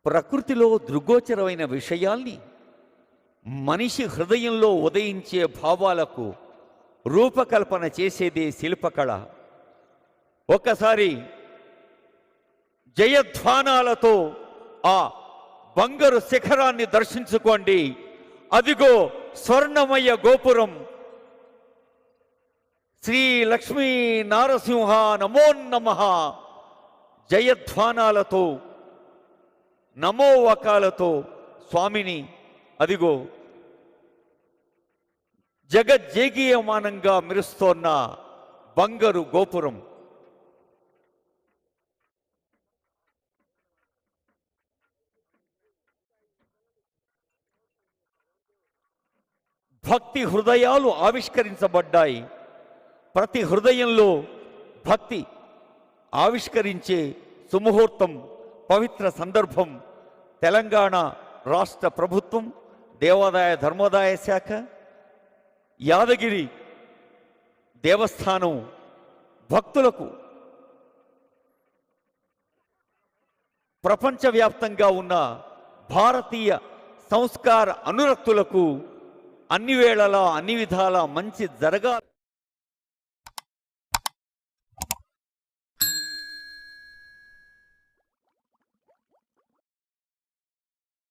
ప్రకృతిలో దృగ్గోచరమైన విషయాల్ని మనిషి హృదయంలో ఉదయించే భావాలకు రూపకల్పన చేసేదే శిల్పకళ. ఒక్కసారి జయధ్వానాలతో ఆ బంగారు శిఖరాన్ని దర్శించుకోండి. అదిగో స్వర్ణమయ గోపురం. శ్రీ లక్ష్మీ నారసింహ నమో నమః జయధ్వానాలతో నమోవకాలతో స్వామిని అదిగో జగజ్జేగీయమానంగా మెరుస్తోన్న బంగారు గోపురం. భక్తి హృదయాలు ఆవిష్కరించబడ్డాయి. ప్రతి హృదయంలో భక్తి ఆవిష్కరించే సుముహూర్తం, పవిత్ర సందర్భం. తెలంగాణ రాష్ట్ర ప్రభుత్వం, దేవాదాయ ధర్మోదాయ శాఖ, యాదగిరి దేవస్థానం భక్తులకు ప్రపంచవ్యాప్తంగా ఉన్న భారతీయ సంస్కార అనురక్తులకు అన్ని వేళలా అన్ని విధాలా మంచి జరగాలి.